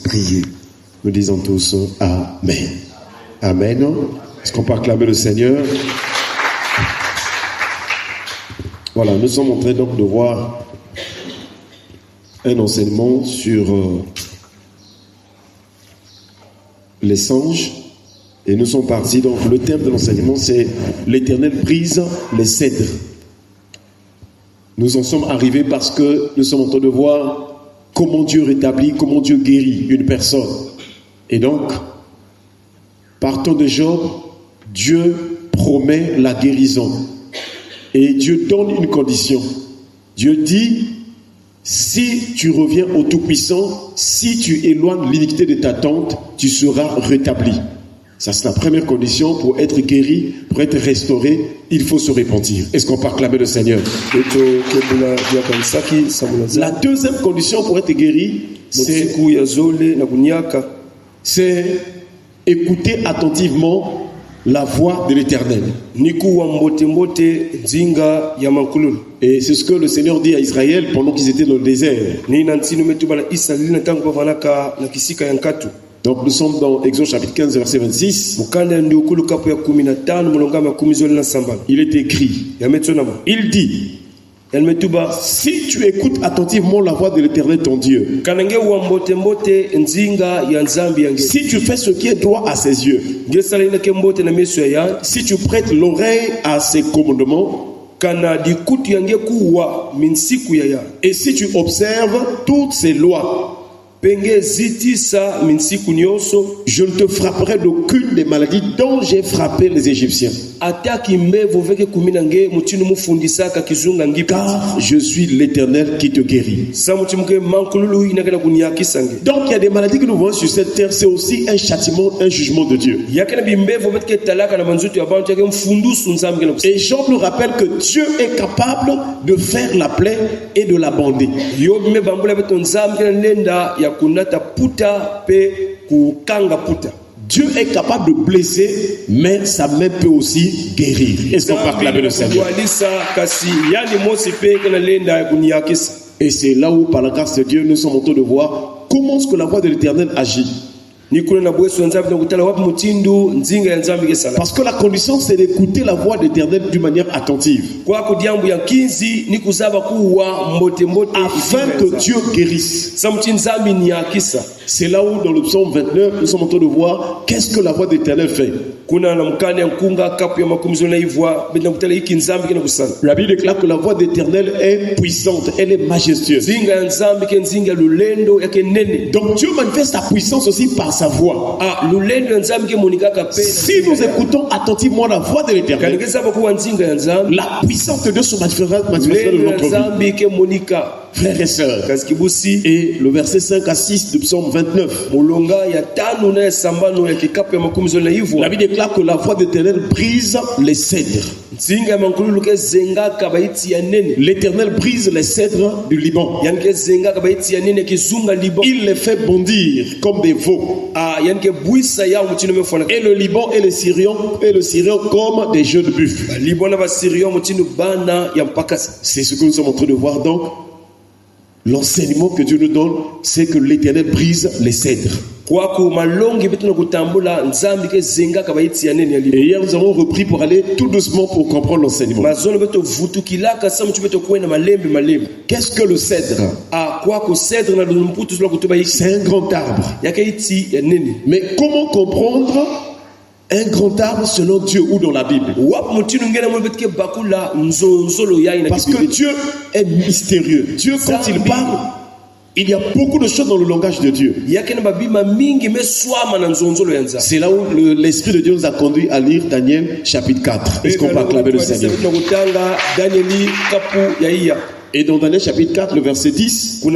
Priez. Nous disons tous Amen. Amen. Est-ce qu'on peut acclamer le Seigneur? Voilà, nous sommes en train donc de voir un enseignement sur les songes. Et nous sommes partis, donc le thème de l'enseignement c'est l'Éternel brise les cèdres. Nous en sommes arrivés parce que nous sommes en train de voir comment Dieu rétablit, comment Dieu guérit une personne. Et donc, partant de Job, Dieu promet la guérison. Et Dieu donne une condition. Dieu dit, si tu reviens au Tout-Puissant, si tu éloignes l'iniquité de ta tente, tu seras rétabli. Ça, c'est la première condition pour être guéri, pour être restauré, il faut se repentir. Est-ce qu'on peut acclamer le Seigneur? La deuxième condition pour être guéri, c'est écouter attentivement la voix de l'Éternel. Et c'est ce que le Seigneur dit à Israël pendant qu'ils étaient dans le désert. Donc nous sommes dans Exode chapitre 15 verset 26. Il est écrit, il dit, si tu écoutes attentivement la voix de l'Éternel ton Dieu, si tu fais ce qui est droit à ses yeux, si tu prêtes l'oreille à ses commandements, et si tu observes toutes ses lois, je ne te frapperai d'aucune des maladies dont j'ai frappé les Égyptiens. Car je suis l'Éternel qui te guérit. Donc il y a des maladies que nous voyons sur cette terre, c'est aussi un châtiment, un jugement de Dieu. Et Job nous rappelle que Dieu est capable de faire la plaie et de la bander. Dieu est capable de blesser, mais sa main peut aussi guérir. Est-ce qu'on peut acclamer le Seigneur? Et c'est là où, par la grâce de Dieu, nous sommes en train de voir comment est-ce que la voix de l'Éternel agit. Parce que la condition c'est d'écouter la voix de l'Éternel d'une manière attentive, afin que Dieu guérisse. C'est là où dans le psaume 29 nous sommes en train de voir qu'est-ce que la voix de l'Éternel fait. La Bible déclare que la voix de l'Éternel est puissante, elle est majestueuse. Donc Dieu manifeste sa puissance aussi par sa voix. Si nous écoutons attentivement la voix de l'Éternel, la puissance de Dieu se manifestera dans notre vie. Frères et sœurs, et le verset 5 à 6 du psaume 29, la Bible déclare que la voix de l'Éternel brise les cèdres. L'Éternel brise les cèdres du Liban. Il les fait bondir comme des veaux. Et le Liban et le Syrian comme des jeunes buffles. C'est ce que nous sommes en train de voir donc. L'enseignement que Dieu nous donne, c'est que l'Éternel brise les cèdres. Et hier nous avons repris pour aller tout doucement pour comprendre l'enseignement. Qu'est-ce que le cèdre? C'est un grand arbre. Mais comment comprendre un grand arbre selon Dieu ou dans la Bible? Parce que Dieu est mystérieux. Dieu, quand il parle, il y a beaucoup de choses dans le langage de Dieu. C'est là où l'Esprit de Dieu nous a conduit à lire Daniel chapitre 4. Est-ce qu'on peut acclamer le Seigneur? Et dans Daniel chapitre 4, le verset 10,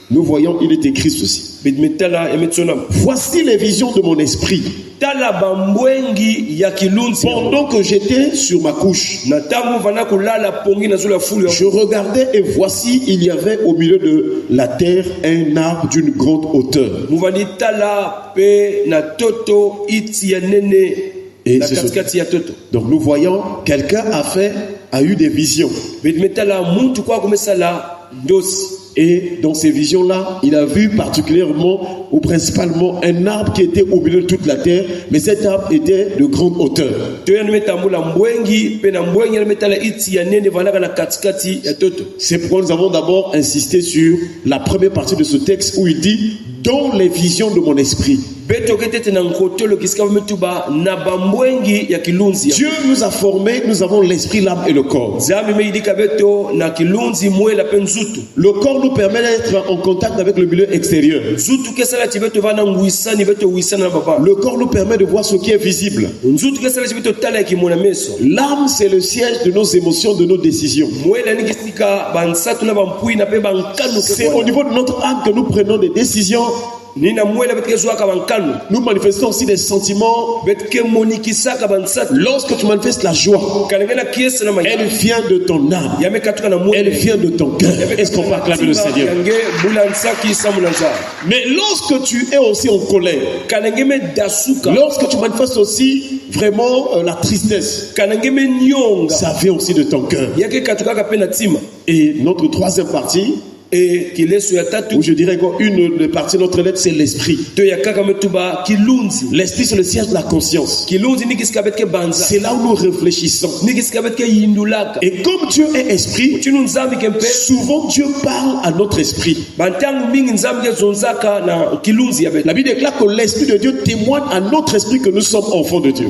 nous voyons, il est écrit ceci. Voici les visions de mon esprit. Pendant que j'étais sur ma couche, je regardais et voici, il y avait au milieu de la terre un arbre d'une grande hauteur. Et donc nous voyons, quelqu'un a eu des visions. Et dans ces visions-là, il a vu particulièrement ou principalement un arbre qui était au milieu de toute la terre, mais cet arbre était de grande hauteur. C'est pourquoi nous avons d'abord insisté sur la première partie de ce texte où il dit « Dans les visions de mon esprit ». Dieu nous a formés, nous avons l'esprit, l'âme et le corps. Le corps nous permet d'être en contact avec le milieu extérieur. Le corps nous permet de voir ce qui est visible. L'âme, c'est le siège de nos émotions, de nos décisions. C'est au niveau de notre âme que nous prenons des décisions. Nous manifestons aussi des sentiments. Lorsque tu manifestes la joie, elle vient de ton âme, elle vient de ton cœur. Est-ce qu'on peut acclamer le Seigneur? Mais lorsque tu es aussi en colère, lorsque tu manifestes aussi vraiment la tristesse, ça vient aussi de ton cœur. Et notre troisième partie, où je dirais qu'une des parties de notre lettre, c'est l'esprit. L'esprit, c'est le siège de la conscience. C'est là où nous réfléchissons. Et comme Dieu est esprit, souvent Dieu parle à notre esprit. La Bible déclare que l'esprit de Dieu témoigne à notre esprit que nous sommes enfants de Dieu.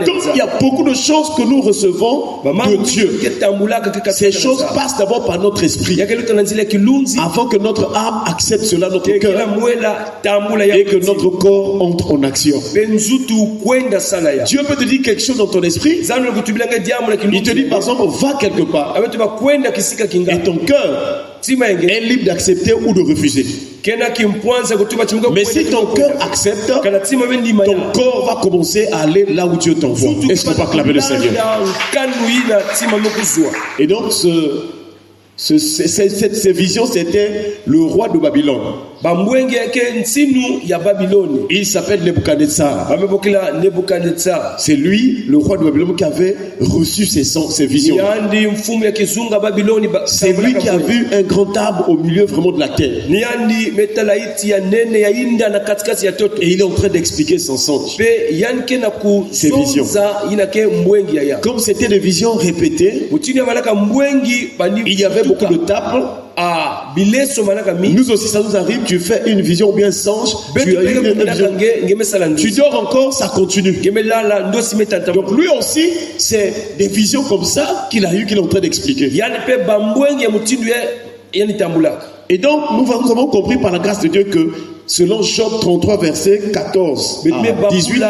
Donc il y a beaucoup de choses que nous recevons de Dieu. Ces choses passent d'abord par notre esprit avant que notre âme accepte cela, notre cœur, et que notre corps entre en action. Dieu peut te dire quelque chose dans ton esprit. Il te dit par exemple, va quelque part. Et ton cœur est libre d'accepter ou de refuser. Mais si ton cœur accepte, ton corps va commencer à aller là où Dieu t'envoie. Est-ce qu'on peut acclamer le Seigneur? Et donc, ces visions, c'était le roi de Babylone. Il s'appelle Nebuchadnezzar. C'est lui, le roi de Babylone, qui avait reçu ces visions. C'est lui qui a vu un grand arbre au milieu vraiment de la terre. Et il est en train d'expliquer son songe, ces visions. Comme c'était des visions répétées, il y avait beaucoup de tables. Nous aussi, ça nous arrive, tu fais une vision ou bien un songe, tu dors encore, ça continue. Donc lui aussi, c'est des visions comme ça qu'il a eu, qu'il est en train d'expliquer. Et donc, nous avons compris par la grâce de Dieu que selon Job 33, verset 14 à 18,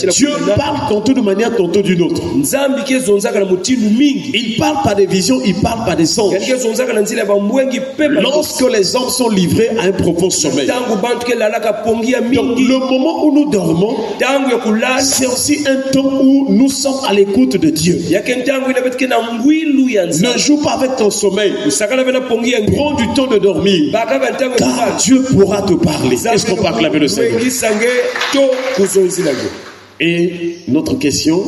que Dieu parle tantôt d'une manière, tantôt d'une autre. Il parle par des visions, il parle par des songes. Lorsque les hommes sont livrés à un profond sommeil. Donc le moment où nous dormons, c'est aussi un temps où nous sommes à l'écoute de Dieu. Ne joue pas avec ton sommeil. Prends du temps de dormir, car Dieu pourra te parler. Est-ce qu'on peut acclamer le Seigneur? Et notre question,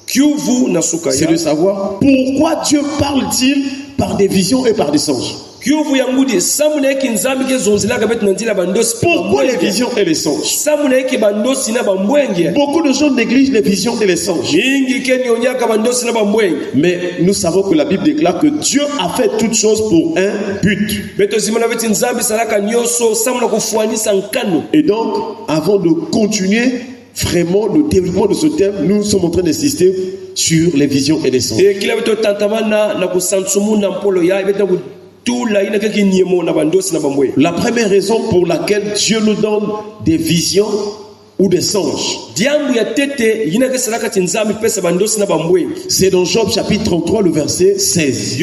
c'est de savoir pourquoi Dieu parle-t-il par des visions et par des songes? Pourquoi les visions et les songes? Beaucoup de gens négligent les visions et les songes. Mais nous savons que la Bible déclare que Dieu a fait toutes choses pour un but. Et donc, avant de continuer vraiment le développement de ce thème, nous sommes en train d'insister sur les visions et les songes. La première raison pour laquelle Dieu nous donne des visions ou des songes, c'est dans Job chapitre 33, le verset 16.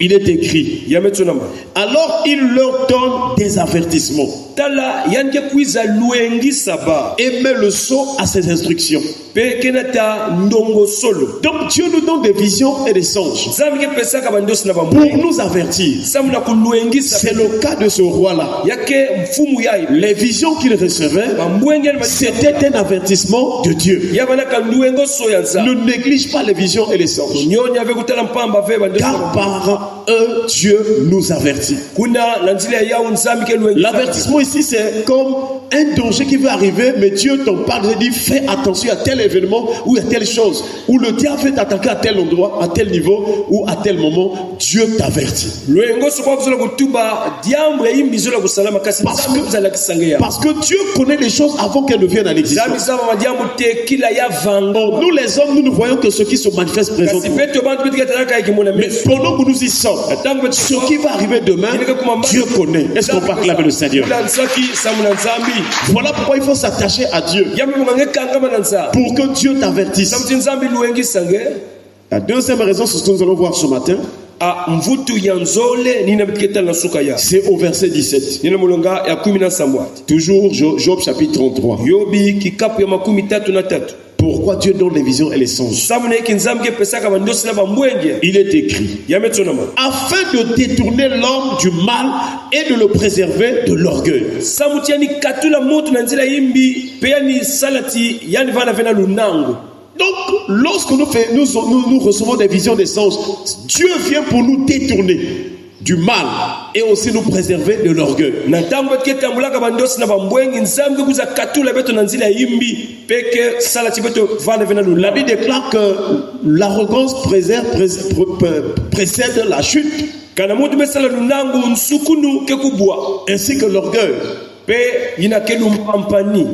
Il est écrit: alors il leur donne des avertissements. tala yanje kuiza luengi saba et met le sceau à ses instructions. pe kenata ndongo solo. Donc Dieu nous donne des visions et des songes Zamike pesaka bandosi na pour bamwe nous avertir. samuna kuluengi C'est saba le cas de ce roi-là. yake mfumu yayi Les visions qu'il recevait, bambwengi c'était un avertissement de Dieu. yabana kanduengo soyanza Ne néglige pas les visions et les songes, nyoni ave kutala mpamba ve bandosi car par eux, Dieu nous avertit. kuna nanzile yao nzamike luengi. L'avertissement ici, c'est comme un danger qui veut arriver, mais Dieu t'en parle et dit fais attention à tel événement ou à telle chose, ou le diable veut t'attaquer à tel endroit, à tel niveau ou à tel moment. Dieu t'avertit. Luengo sokwa kuzola kutuba diambre imbizola kusalama kasi nzambe kuzala kisangea. Parce que Dieu connaît les choses avant qu'elles ne viennent à Nzambe l'existence. saba madiambo te kila ya vango. Nous les hommes, nous ne voyons que ce qui se manifeste Kasi présentement. peto bantu betika taraka ikimona Mais meso. pendant que nous y sommes, Tango beto ce qui va arriver demain, Dieu connaît. Est-ce qu'on peut acclamer le Seigneur? Lansaki samuna nzambi. Voilà pourquoi il faut s'attacher à Dieu, Yambe mungange kangama nanza. pour que Dieu t'avertisse. Samti nzambi luengi sange. La deuxième raison, c'est ce que nous allons voir ce matin, A mvutu ya nzole nina bitiketa na suka ya. c'est au verset 17. Nina mulonga ya 10 na sambwa. Toujours Job chapitre 33. Yobi kikapu ya 33. Pourquoi Dieu donne les visions et les songes? Samuna ikinzambe pesaka bandosi na bambwenge. Il est écrit, Yametonama. afin de détourner l'homme du mal et de le préserver de l'orgueil. Samutiani katula moto na nzila imbi peani salati yani vana vena lunango. Donc, lorsque nous recevons des visions, des songes, Dieu vient pour nous détourner du mal et aussi nous préserver de l'orgueil. Na tango ketambulaka bandosi na bambwengi nzambe kuza katula beto na nzila imbi peke salati beto vana vena La lunango. Bible déclare que l'arrogance précède la chute, Kana moto mesala lunango nsukunu kekubwa ainsi que l'orgueil. pe ina kelu mpampani.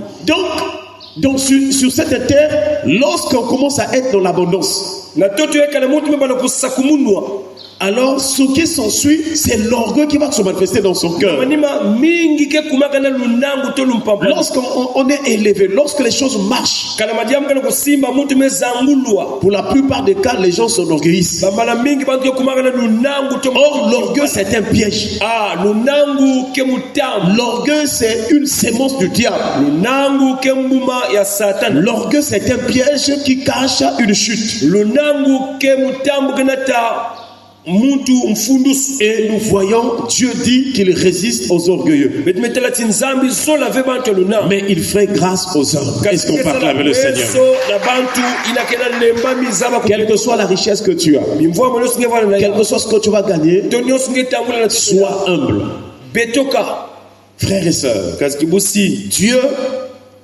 Donc sur cette terre, lorsqu'on commence à être dans l'abondance, Na toto yeka na moto mebana kusakumunwa. alors ce qui s'ensuit, c'est l'orgueil qui va se manifester dans son cœur. Manima mingi ke kumaka na lunango to lumpampani. Lorsqu'on est élevé, lorsque les choses marchent, Kana madiamu kana kusimba moto mezangulwa. pour la plupart des cas, les gens s'enorgueillissent. Bambala mingi bantu kumaka na lunango to. Or, l'orgueil, c'est un piège. Ah, lunangu ke mutamu. L'orgueil, c'est une sémence du diable. Lunangu ke mbuma ya satan. L'orgueil, c'est un piège qui cache une chute. Lunangu ke mutamu kenata muntu mfundus. Et nous voyons, Dieu dit qu'il résiste aux orgueilleux. Betmetela tinzambi sola ve bantu lunangu. Mais il fait grâce aux hommes. Est-ce qu'on peut acclamer le Seigneur? Na bantu inakena nemba mizaba Quelle que soit la richesse que tu as, Mimvua mwenye singevana na quel que soit ce que tu vas gagner, Tonyo singetangula na sois humble. Betoka. Frères et sœurs, Kazikibusi. Dieu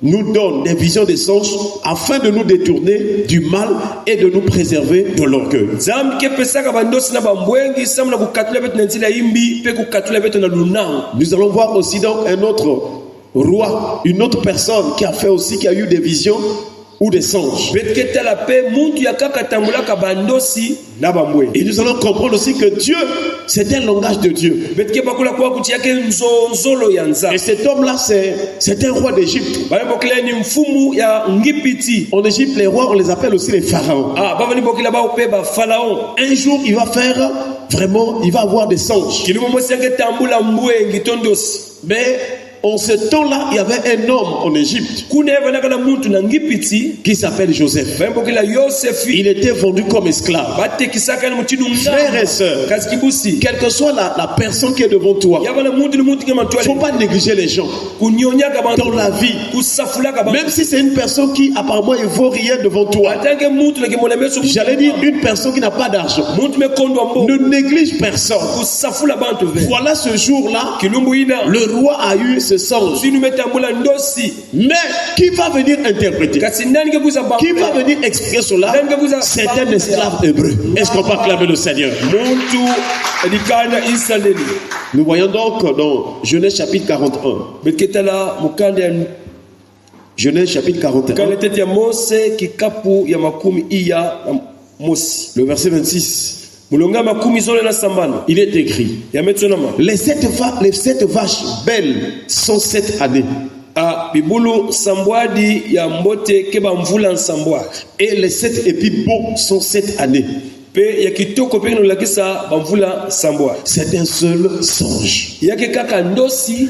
nous donne des visions, des songes afin de nous détourner du mal et de nous préserver de l'orgueil. Zambi ke pesaka bandosi na bambwengi samuna kukatula betu na nzila imbi pe kukatula betu na lunango. Nous allons voir aussi donc un autre roi, une autre personne qui a eu des visions ou des songes. Betketala pe muntu yakaka tambulaka bandosi na bambwengi. Et nous allons comprendre aussi que Dieu, c'est un langage de Dieu. Betke bakula kwa kuti yake nzolo ya nza. Et cet homme-là, c'est un roi d'Égypte. Bale bokila ni mfumu ya ngipiti. En Égypte, les rois, on les appelle aussi les pharaons. Ah, baba ni bokila ba upe ba pharaon. Un jour, il va avoir des songes. Kilimo mwesenge tambula mbwengi tondosi. Mais en ce temps-là, il y avait un homme en Égypte Kune vanaka na muntu na ngipiti. qui s'appelle Joseph. Bale bokila Yosefi. Il était vendu comme esclave. Bate kisaka ni mutinu Frères et sœurs, Kazikibusi. quelle que soit la personne qui est devant toi, Yabana muntu ni muntu kema il ne twali. faut pas négliger les gens Kunyonyaka bantu. dans la vie. Kusafulaka bantu. Même si c'est une personne qui apparemment ne vaut rien devant toi. Atange muntu na kimona meso. J'allais dire une personne qui n'a pas d'argent. Muntu me kondo ambo. Ne néglige personne. Kusafula bantu ve. Voilà ce jour-là, Kilumbu ina. le roi a eu ce songe. Sinu metambula ndosi. Mais qui va venir interpréter? Kasi nani ke kuza bantu. Qui va venir expliquer cela? C'est un esclave hébreu. Est-ce qu'on peut acclamer le Seigneur? Muntu likana Israeli. Nous voyons donc dans Genèse chapitre 41. Beketala mukande ya Genèse chapitre 41. kale tete ya Mose kikapu ya makumi iya na Mosi. Le verset 26. Mulonga makumi zole na sambana. Il est écrit: Ya metonama. les sept vaches belles sont 7 années. A bibulu sambwadi ya mbote keba mvula nsambwa. Et les 7 épis beaux sont 7 années. pe ya kitoko pe nolakisa bamvula sambwa. C'est un seul songe. Yake kaka ndosi.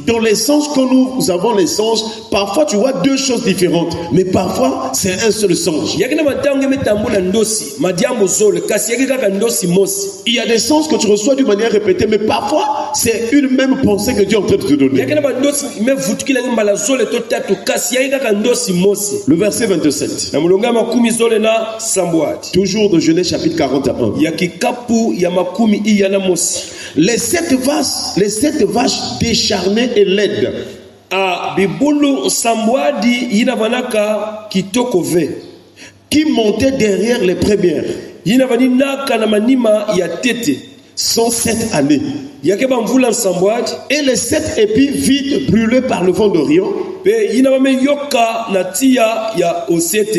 Dans les songes que nous avons, les songes, parfois tu vois deux choses différentes, mais parfois c'est un seul songe. Yake na matango metambula ndosi, madiambo zole kasi yake kaka ndosi mosi. Il y a des songes que tu reçois d'une manière répétée, mais parfois c'est une même pensée que Dieu est en train de te donner. Yake na bandosi me vutukila ngambala zole to tatu kasi yake kaka ndosi mosi. Le verset 27. Na mulonga makumi zole na sambwati. Toujours de Genèse chapitre 41. Yakikapu ya makumi iyana mosi. Les sept vaches décharnées et laides. Bibulu sambwadi yina vanaka kitoko ve. Qui montaient derrière les premières. Yina vaninaka na manima ya tete. Sont 7 années. Yakeba mvula sambwadi. Et les 7 épis vides brûlés par le vent d'Orient.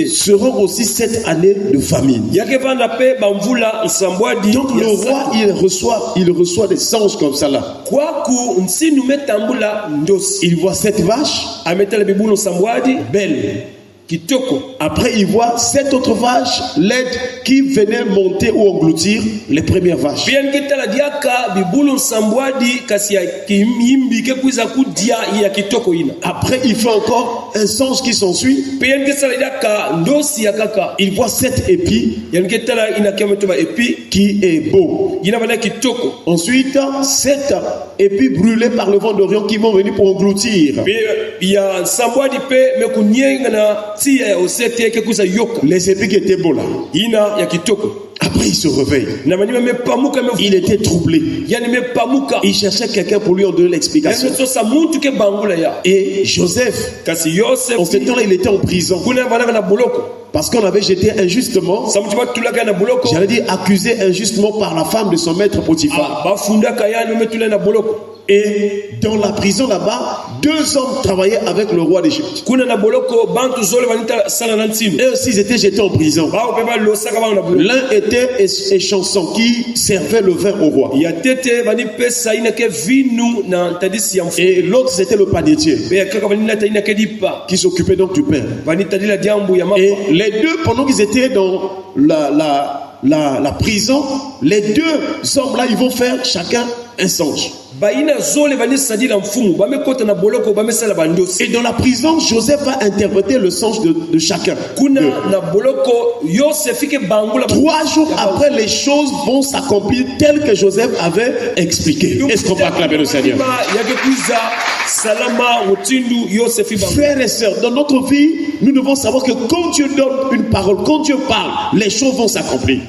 Seront aussi 7 années de famine. Donc le roi il reçoit des songes comme ça là. Il voit 7 vaches belles. Après il voit 7 autres vaches laides qui venaient monter ou engloutir les premières vaches. Après il fait encore un songe qui s'ensuit. Il voit 7 épis qui est beau. Ensuite 7 épis brûlés par le vent d'Orient qui vont venir pour engloutir les épis qui étaient beaux là. Après il se réveille. Il était troublé. Il cherchait quelqu'un pour lui en donner l'explication. Et Joseph, en ce temps-là, il était en prison. Parce qu'on avait jeté injustement, j'allais dire accusé injustement par la femme de son maître Potiphar. Et dans la prison là-bas, 2 hommes travaillaient avec le roi d'Égypte. Et aussi ils étaient jetés en prison. L'un était échanson qui servait le vin au roi. Et l'autre c'était le panetier qui s'occupait donc du pain. Et les deux, pendant qu'ils étaient dans la prison, les 2 hommes là, ils vont faire chacun un songe. Et dans la prison, Joseph va interpréter le songe de chacun. 3 jours après, les choses vont s'accomplir telles que Joseph avait expliqué. Est-ce qu'on peut acclamer le Seigneur? Frères et sœurs, dans notre vie, nous devons savoir que quand Dieu donne une parole, quand Dieu parle, les choses vont s'accomplir.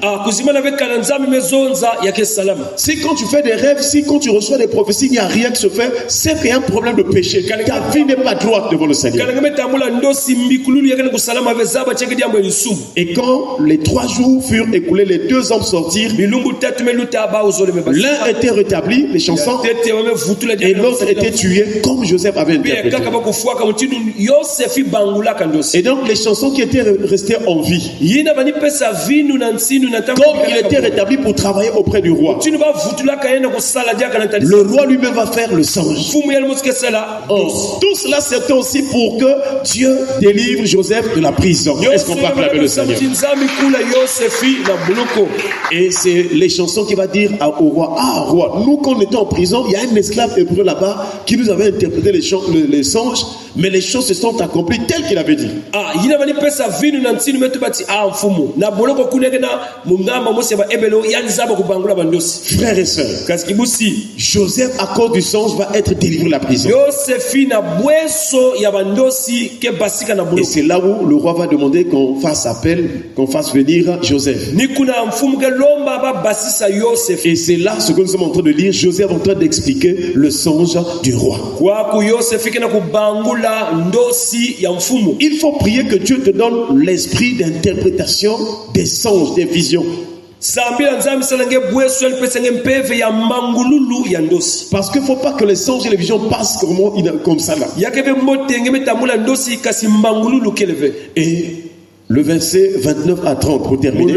Si quand tu fais des rêves, si quand tu reçois des prophéties, il n'y a rien qui se fait, c'est qu'il y a un problème de péché. Ta vie n'est pas droite devant le Seigneur. Et quand les 3 jours furent écoulés, les 2 hommes sortirent. L'un était rétabli, les chansons, et l'autre était tué, comme Joseph avait interprété. Et donc les chansons qui étaient restées en vie, comme il était rétabli pour travailler auprès du roi, le roi lui-même va faire le songe. Tout cela c'était aussi pour que Dieu délivre Joseph de la prison. Est-ce qu'on peut acclamer le Seigneur? Et c'est les chansons qui va dire au roi: ah roi, nous quand on était en prison, il y a un esclave hébreu là-bas qui nous avait interprété les songes, mais les choses se sont accomplies telles qu'il avait dit. Frères et sœurs, Joseph à cause du songe va être délivré de la prison. Et c'est là où le roi va demander qu'on fasse appel, qu'on fasse venir Joseph. Et c'est là ce que nous sommes en train de lire. Joseph est en train d'expliquer le songe du roi. Il faut prier que Dieu te donne l'esprit d'interprétation des songes, des visions. Parce qu'il ne faut pas que les songes et les visions passent comme ça là. Et le verset 29 à 30 pour terminer.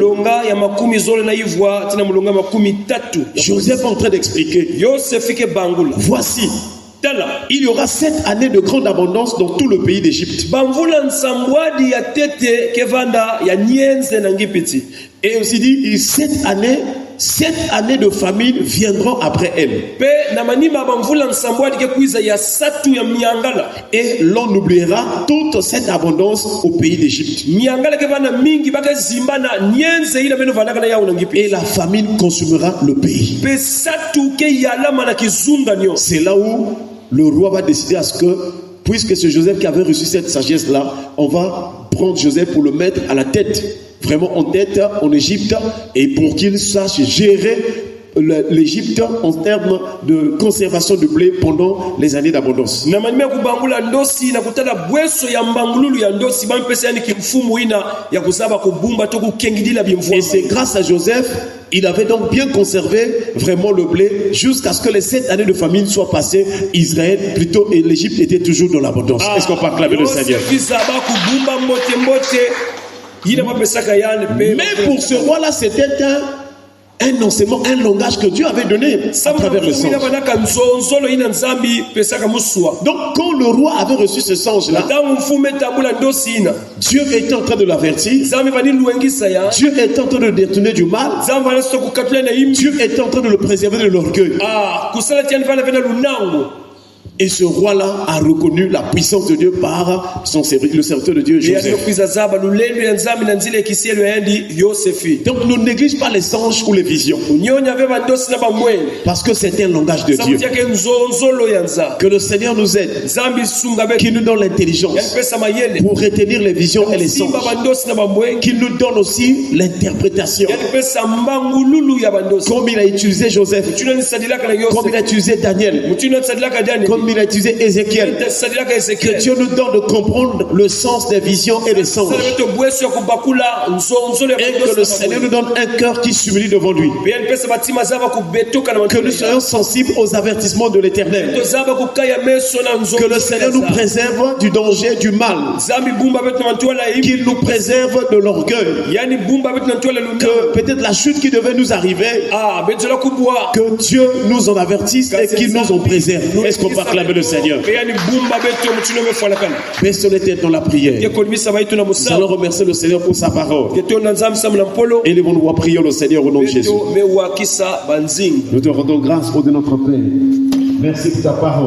Joseph est en train d'expliquer. Voici, Il y aura 7 années de grande abondance dans tout le pays d'Égypte. Et aussi dit, 7 années de famine viendront après elle. Et l'on oubliera toute cette abondance au pays d'Égypte. Et la famine consumera le pays. C'est là où le roi va décider à ce que, puisque c'est Joseph qui avait reçu cette sagesse-là, on va prendre Joseph pour le mettre à la tête, vraiment en tête en Égypte, et pour qu'il sache gérer l'Égypte en termes de conservation du blé pendant les années d'abondance. Et c'est grâce à Joseph, il avait donc bien conservé vraiment le blé jusqu'à ce que les 7 années de famine soient passées. Israël, plutôt, et l'Égypte était toujours dans l'abondance. Est-ce qu'on peut acclamer le Seigneur? Mais pour ce roi-là, c'était un enseignement, un langage que Dieu avait donné à travers le songe. Donc quand le roi avait reçu ce songe-là, Dieu était en train de l'avertir. Dieu était en train de détourner du mal. Dieu était en train de le préserver de l'orgueil. Et ce roi-là a reconnu la puissance de Dieu par le serviteur de Dieu, Joseph. Donc ne néglige pas les songes ou les visions. Parce que c'est un langage de Dieu. Que le Seigneur nous aide. Qu'il nous donne l'intelligence pour retenir les visions et les songes. Qu'il nous donne aussi l'interprétation. Comme il a utilisé Joseph. Comme il a utilisé Daniel. Comme il a utilisé Ézéchiel. Que Dieu nous donne de comprendre le sens des visions et des songes. Et que le Seigneur nous donne un cœur qui s'humilie devant lui. Que nous soyons sensibles aux avertissements de l'Éternel. Que le Seigneur nous préserve du danger, du mal. Qu'il nous préserve de l'orgueil. Que peut-être la chute qui devait nous arriver, que Dieu nous en avertisse et qu'il nous en préserve. Est-ce qu'on peut acclamer le Seigneur? Baissons les têtes dans la prière. Nous allons remercier le Seigneur pour sa parole. Élevons-nous à prier le Seigneur au nom de Jésus. Nous te rendons grâce pour de notre Père. Merci pour ta parole.